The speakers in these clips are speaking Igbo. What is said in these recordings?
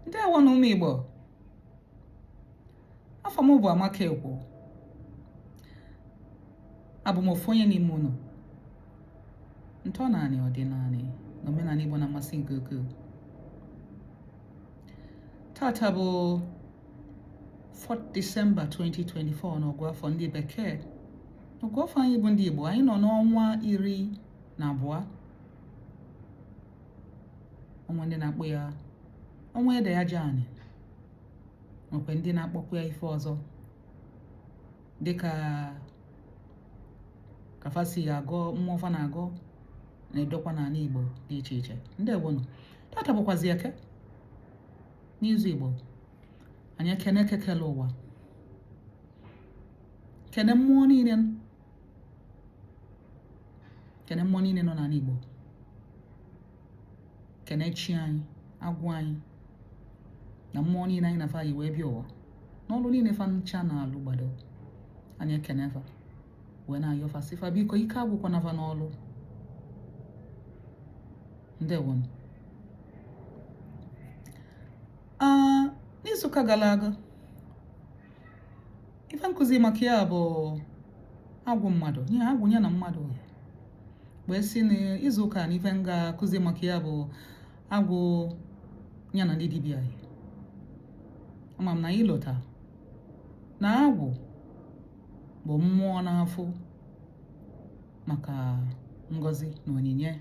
Ndewo na ụmụ Igbo. Afọ m bụ Amaka Ekwo. Abụ m ofu onye n'ime unu. Ntọala ọdịnala na omenala Igbo na-amasị nke ukwuu. Tata bụ 4th December 2024 n'ọgụ afọ ndị Bekee. N'ọgụ afọ anyị bụ ndị Igbo, anyị nọ n'ọnwa 12. Ọnwa ndị na-akpọ ya ọnwa ede ya Janị. Nwekwa ndị na-akpọkwa ya ife ọzọ dịka kafasi agọ mmụọ fa na-agọ na-edokwa n'ala Igbo dị iche iche. Ndewo nụ. Tata bụkwazi Eke. N'izu Igbo, anyị ekene kekele ụwa, kene mmụọ niile nọ n'ala Igbo, kene chi anyị, agwụ anyị na mmụọ niile anyị na-afa yi wee bịa ụwa, n'ọlụ niile fa ncha na-alụ gbado. Anyị ekene fa wee na-ayọ fa sị fa biko ike agwụkwa na fa n'ọlụ. Ndewo. N'izuụka gara aga, ife nkụzi maka ya bụ agwụ mmadụ, agwụ ya na mmadụ wee sị na izuụka na ife nga-akụzi maka ya bụ agwụ ya na ndị dibịa anyị. Ama m na ịlọta na agwụ bụ mmụọ n'afọ maka ngọzi na onyinye,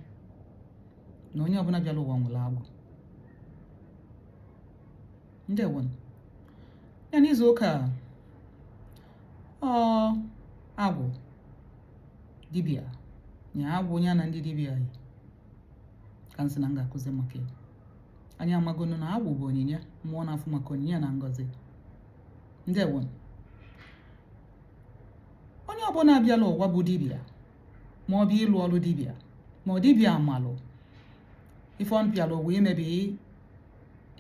na onye ọbụla bịara ụwa nwere agwụ. Ndewo. Ya n'izu ụka agwụ dibịa na agwụ ya na ndị dibịa anyị ka nsị na m ga-akụzi maka ya. Anyị amagonu na agwụ bụ onyinye, mmụọ na-afụ maka onyinye na ngọzi. Ndewo. Onye ọbụla abịala ụwa bụ dibịa, ma ọ bụ ịlụ ọrụ dibịa, ma ọ dibịa amalụ ife ọ bịala ụwa imebi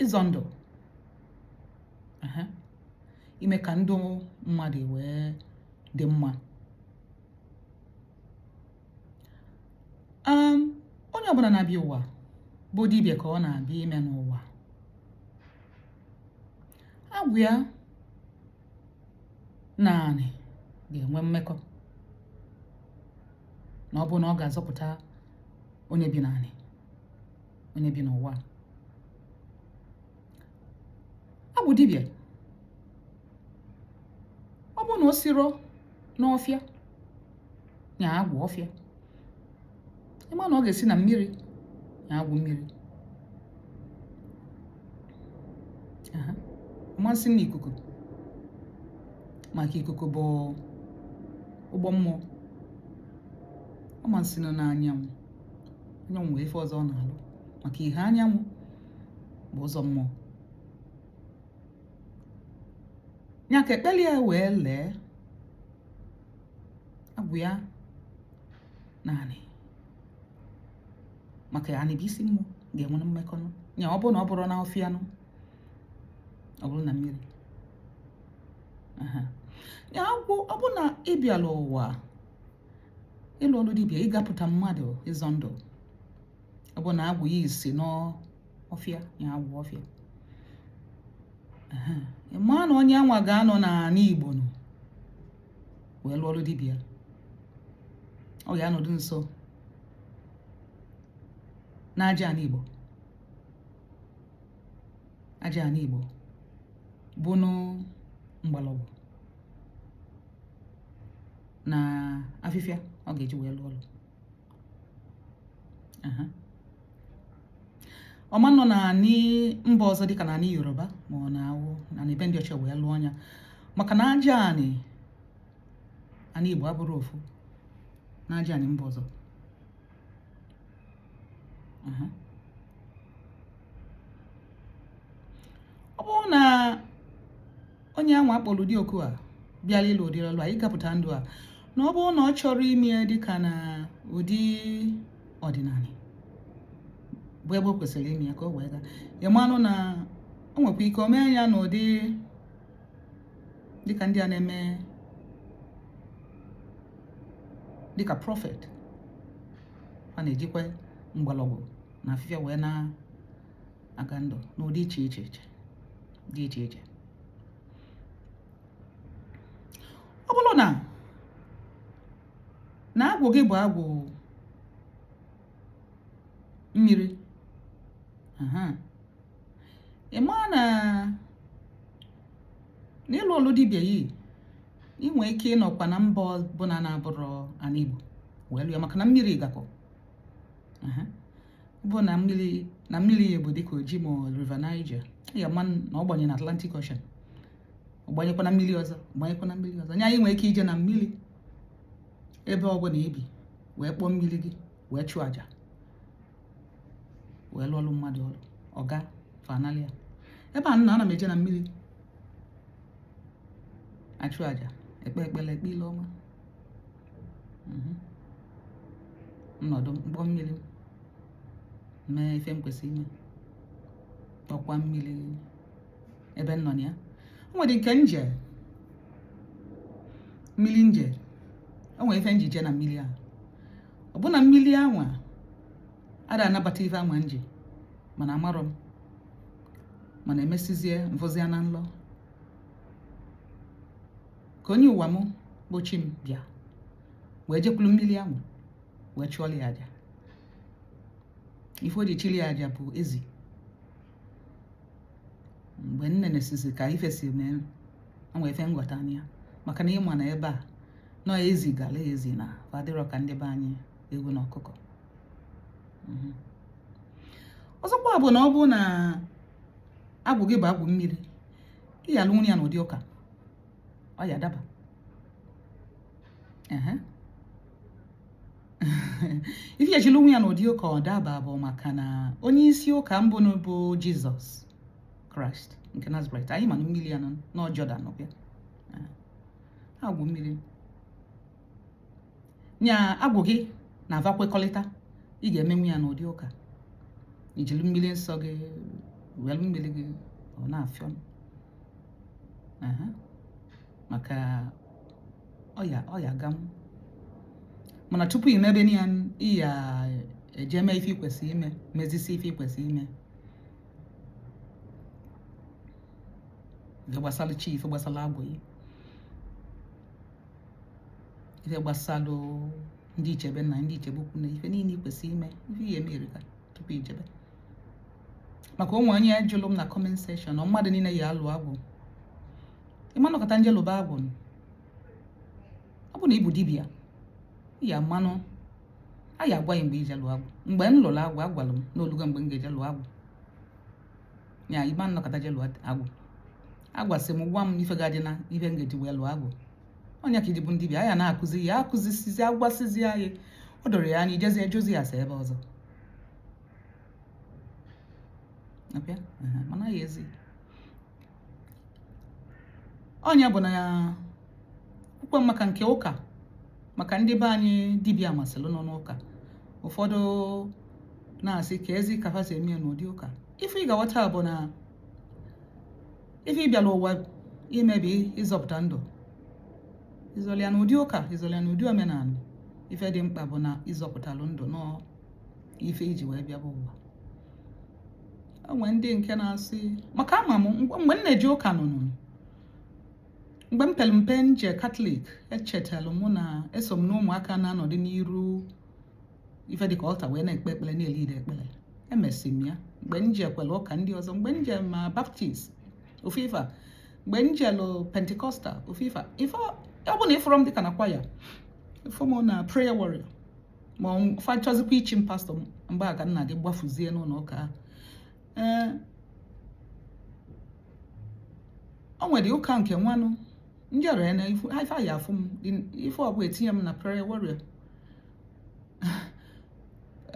ịzọ ndụ, ime ka ndụ mmadụ wee dị mma. Onye ọbụla na-abịa ụwa bụ dibịa ka ọ na-abịa ime n'ụwa. Agwụ ya naanị ga-enwe mmekọ na ọ bụ na ọ ga-azọpụta onye bi naanị, onye bi n'ụwa. Agwụ dibịa, ọ bụ na o siro n'ọfịa nya agwụ ọfịa, ịma na ọ ga-esi na mmiri nya agwụ mmiri. Amasị na ikuku, maka ikuku bụ ụgbọ mmụọ. Ọ masị nọ n'anyanwụ, anyanwụ wee ife ọzọ ọ na-alụ, maka ihe anyanwụ bụ ụzọ mmụọ. Ya ka ekpeli ya wee lee agwụ ya naanị, maka ya bụ isi mmụọ ga-enwe mmekọ. Ya ọ bụrụ na ọ bụrụ na ọfịa nụ, ọ bụrụ na mmiri. Ya agwụ, ọ bụ na ịbịala ụwa ịlụ ọrụ dibịa, ịgapụta mmadụ ịzọ ndụ, ọ bụ na agwụ ya isi n'ọfịa, ya agwụ ọfịa. Ịma na onye anwa ga-anọ n'ala Igbo nụ wee lụọ ọrụ dibịa, ọ ga-anọdụ nso n'aja ala Igbo. Aja ala Igbo bụ mgbọrọgwụ na afịfịa ọ ga-eji wee lụọ ọrụ. Ọma nọ na mba ọzọ dịka na Yoruba ma ọ na-awụ na ebe ndị ọcha wee lụọ ọnya, maka na aja anị Igbo abụrụ ofu na aja anị mba ọzọ. Ọ bụrụ na onye anwa akpọrọ ụdị oku a bịara ịlụ ụdị ọrụ a, ịgapụta ndụ a, na ọ bụrụ na ọ chọrọ ime dịka na ụdị ọdịnala bụ ebe o kwesịrị ime ya ka o wee gaa, ịmanụ na o nwekwa ike o mee ya n'ụdị dịka ndị a na-eme dịka prọfet. A na-ejikwa mgbọrọgwụ na afịfịa wee na-aga ndụ n'ụdị iche iche. dị iche iche. Ọ bụrụ na agwụ gị bụ agwụ mmiri, ị maa na n'ịlụ ọlụ dibịa yi ị nwee ike ịnọkwa na mba ọbụla na-abụrụ ana Igbo wee lụọ, maka na mmiri gakọ bụ na mmiri ya bụ dịka Oji ma River Niger, ya ma na ọ gbanye na Atlantic Ocean, ọ gbanyekwa na mmiri ọzọ, nya anyị nwee ike ije na mmiri ebe ọbụla ibi wee kpọọ mmiri gị wee chụọ aja wee lụọ ọlụ mmadụ ọlụ ọga fanalia. Ebe a ana m eje na mmiri achụ aja, ekpe ekpele, ekpe ile ọma, nnọdụ mkpọ mmiri, mee ife m kwesịrị ime, kpọkwa mmiri ebe m nọ na ya. O nwere nke mmiri nje, o nwere ife njije na mmiri ahụ. Ọ bụ na mmiri anwa ada anabata ife anwa nje, mana amarọ m, mana emesizie mvụzia na nlọ ka onye ụwa m gbochi m bịa wee jekwulu mmiri ahụ wee chụọla ya aja. Ife o ji chili ya aja bụ ezi. Mgbe nne na-esizi ka ife si mee, enwe ife nghọta anya, maka na ịma na ebe a nọ ezi gala ezi na fadịrọ ka ndị be anyị ewu na ọkụkọ. Ọzọkwa bụ na ọ bụ na agwụ gị bụ agwụ mmiri, ị ya alụ nwunye ya n'ụdị ụka, ọ ya daba. Ife ya jiri nwunye ya n'ụdị ụka ọ daba bụ maka na onye isi ụka mbụ bụ Jizọs Kraịst nke Nazareth, anyị mana mmiri ya nọ Jọdan ọbịa agwụ mmiri. Nya agwụ gị na-ava kwekọrịta, ị ga-emenwu ya n'ụdị ụka, ijiri mmiri nsọ gị welu mmiri gị ọ na-afịọ maka ọya ganwu. Mana tupu ị mebe ya, ị ya eje mee ife ikwesị ime, mezisi ife ikwesị ime, ife gbasara chi, ife gbasara agwụ yi, ife gbasara ndị ichebe na ndị ichebe ukwu na ife niile ikwesị ime, ife ihe emerika tupu ijebe. Maka onwe onye jụrụ m na comment section na mmadụ niile ya alụ agwụ. Ịma nọkọta nje lụba agwụ, ọ bụ na ịbụ dibịa, ya mmanụ a ya agwa ya mgbe ije lụọ agwụ. Mgbe m lụrụ agwụ, agwara m n'olugo mgbe m ga-eje lụọ agwụ. Ya ịma nọkọta je lụọ agwụ, agwasị m gwa m ife ga-adị na ife m ga-eji wee lụọ agwụ. Onye ka iji bụ dibịa, ya na-akụzi ya, akụzisizi, agwasịzi anyị, ọ dọrọ ya anya, ijezi ejozi ya sa ebe ọzọ. Mana ya ezi onye bụ na ya kwukwe maka nke ụka, maka ndị be anyị dibịa masịrị nọ n'ụka. Ụfọdụ na-asị ka ezi ka ha si eme n'ụdị ụka. Ife ị ga-aghọta bụ na ife ị bịara ụwa imebi, ịzọpụta ndụ, izọlịa n'ụdị ụka, izọlịa n'ụdị omenala. Ife dị mkpa bụ na ịzọpụtalụ ndụ nọ ife iji wee bịa bụ ụwa. Onwe ndị nke na-asị, maka ama m mgbe m na-eje ụka nụnụ, mgbe m pere mpe nje Katọlik, echetalụ mụ na eso m na ụmụaka na-anọdụ n'iru ife dịka ọlta wee na-ekpe ekpere, na-elide ekpere. Emesi m ya mgbe nje kwere ụka ndị ọzọ, mgbe nje ma Baptist ofe ife, mgbe nje lụ Pentikọstal ofe ife. Ife ọ bụ na ịfụrọ m dịka na kwaya, ịfụ m na prayer warrior, ma fa chọzikwa ichi m pastọ, mgbe a ka nna gị gbafuzie n'ụlọ ụka ahụ. O nwere ụka nke nwanụ njere ya na ife ya afụ m, ife ọbụ etinye m na prayer warrior.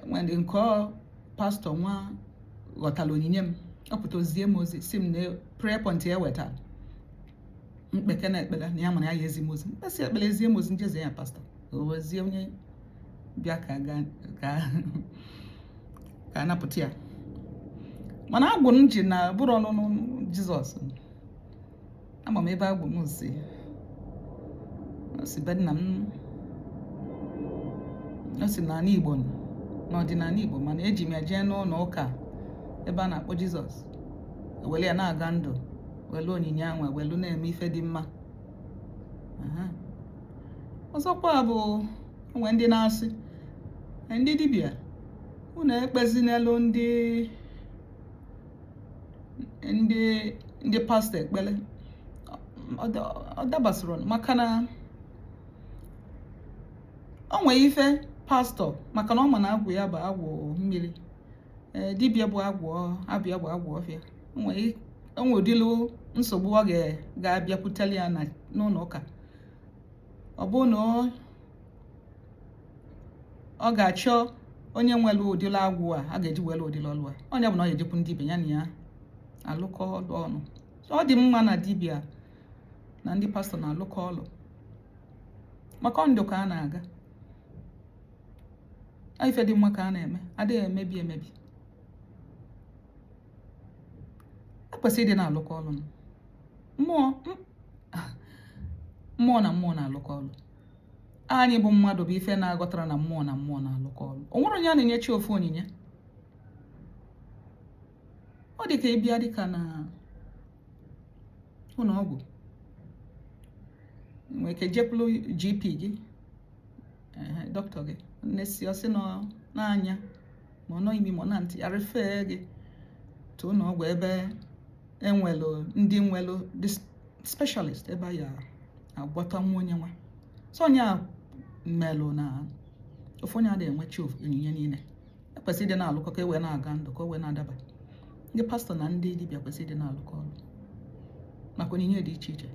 Nwere nke pastọ nwa ghọtara onyinye m, ọ pụta ozie m ozi si m na prayer point ya weta mkpeke na ekpere na ya mana ya ezi m ozi, mkpesi ekpere ezie m ozi, njeze ya pastọ ozie onye bịa ka anapụta ya. Mana agwụ m ji na bụrụ ọnụnụ Jizọs, ama m ebe agwụ m si be nna m, o si n'ala Igbo, n'ọdịnala Igbo, mana eji m ya jee n'ụlọ ụka ebe a na-akpọ Jizọs, ewere ya na-aga ndụ welu onyinye anwa welu na-eme ife dị mma. Ọzọkwa bụ onwe ndị na-asị ndị dibịa unu ekpezinelu ndị pastọ ekpele. Ọ dabasịrị maka na o nwee ife pastọ maka na ọ ma na agwụ ya bụ agwụ mmiri, dibịa bụ abịa bụ agwụ ọfịa. Onwe ụdịlụ nsogbu ọ ga-abịakwuteli ya n'ụlọ ụka. Ọ bụ na ọ ga-achọ onye nwere ụdịlụ agwụ a ga-eji were ụdịlụ ọlụ a, onye bụ na ọ ga-ejekwu ndị dibịa ya na ya alụkọ ọlụ ọnụ. Ọ dị mma na dibịa na ndị pastọ na-alụkọ ọlụ maka ndụ ka a na-aga. Ife dị mma ka a na-eme, adịghị emebi. Ekwesịrị ịdị na-alụkọ ọlụ. Mmụọ na mmụọ na-alụkọ ọlụ. Anyị bụ mmadụ bụ ife na-agọtara na mmụọ na-alụkọ ọlụ. O nwere onye a na-enye chi ofu onyinye. Ọ dị ka ịbịa dịka na ụlọ ọgwụ, nwere ike jekwulu GP gị, dọkịta gị, na-esi ọsị n'anya ma ọ nọ imi ma ọ na ntị, arịfee gị tụ ụlọ ọgwụ ebe enwelu ndị nwelu specialist ebe a ya agwọta nwa onye nwa. So onye a melụ na ofu onye adịghị enwechi onyinye niile. Ekwesịrị ịdị na-alụkọ ka e wee na-aga ndụ, ka o wee na-adaba. Ndị pastọ na ndị dibịa kwesịrị ịdị na-alụkọ ọlụ maka onyinye dị iche iche.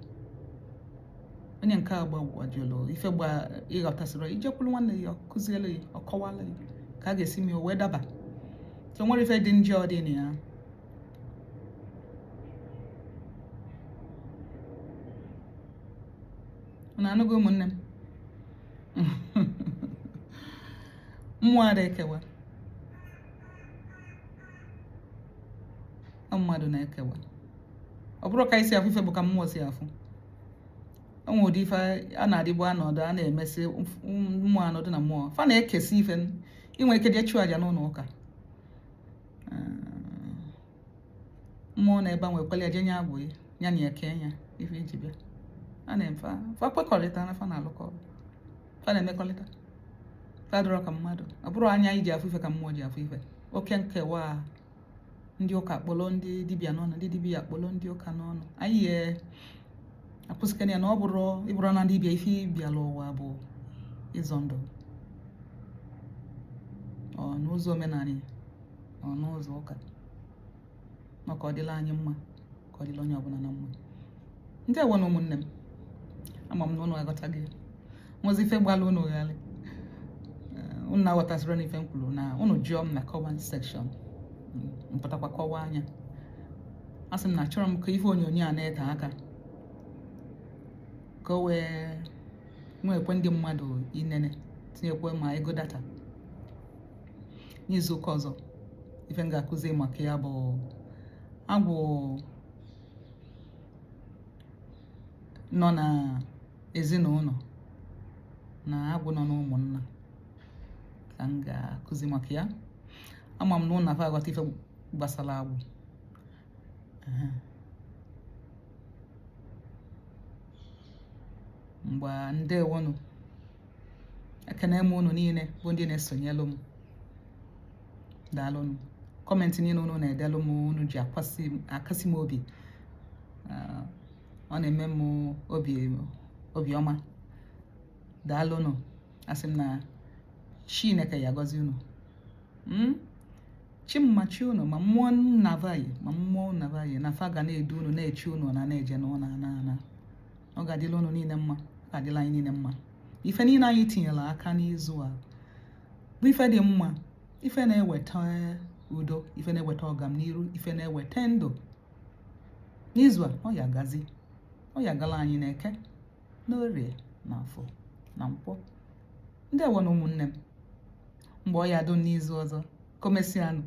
Onye nke a gbajụlụ ife ịghọtasịrị ijekwuru nwanne ya, ọkụzielu ya, ọkọwala ya ka a ga-esi mee o wee daba. So nwere ife dị njọ dị na ya. Unu anụgo ụmụnne m? Mmụọ ada ekewa, mmadụ na-ekewa. Ọ bụrụ ka isi afụ ife bụ ka mmụọ si afụ. O nwere ụdị ife a na-adịbu anọdụ, a na-emesi mmụọ anọdụ na mmụọ fa na-ekesi ife. Inwe ike dị chụọ aja n'ụlọ ụka, mmụọ na ebe a nwekwele eje nye agwụ ya na eke ya ife iji bịa. A na-emfa fa kwekọrịta na fa na-alụkọ ọrụ, fa na-emekọrịta. Fa dịrọ ka mmadụ. Ọ bụrụ anya iji afụ ife ka mmụọ ji afụ ife. Oke nkewa ndị ụka akpọlọ ndị dibịa n'ọnụ, ndị dibịa akpọlọ ndị ụka n'ọnụ. Anyị akwụsịkana ya na ọ ịbụrụ na dibịa ife bịala ụwa bụ ịzọ ndụ, ọ n'ụzọ omenala, ọ n'ụzọ ụka, maka ọ dịla anyị mma, ka ọ dịla onye ọbụla na mma. Ndị ewe na ụmụnne m, ama m na ụnụ aghọtaghị nwozi ife gbalụ ụnụ ghalị. Ụnụ na-aghọtasịrị na ife m kwuru, na ụnụ jụọ m na comment section, mpụtakwa kọwaa anya. Asị m na achọrọ m ka ife onyonyo a na-ete aka ka o wee nwekwe ndị mmadụ inene, tinyekwe ma ego data. N'izu ụka ọzọ ife m ga-akụzi maka ya bụ agwụ nọ na ezinụlọ na agwụ nọ n'ụmụnna ka m ga-akụzi maka ya. Ama m na ụnụ na-afa aghọta ife gbasara agwụ. Mgbe ndewonu, ekene m unu niile bụ ndị na-esonyelu m. Daalụnụ. Kọmentị niile unu na-edelu m, unu ji akasị m obi. Ọ na-eme m obiọma. Daalụnụ. Asị m na Chineke ya gọzie unu. Chimmachi unu, ma mmụọ nnavaghị ma mmụọ nnavaghị na fa ga na-edu unu, na-echi unu na na-eje n'ụlọ ana. Ọ ga-adịla unu niile mma, ọ ga-adịla anyị niile mma. Ife niile anyị tinyela aka n'izu a bụ ife dị mma, ife na-eweta udo, ife na-eweta ọganiru, ife na-eweta ndụ. N'izu a ọ ya gazi, ọ ya gala anyị n'Eke, n'Orie, n'Afọ, na Nkwọ. Ndị ewe na ụmụnne m, mgbe ọ ya do n'izu ọzọ, komesianụ.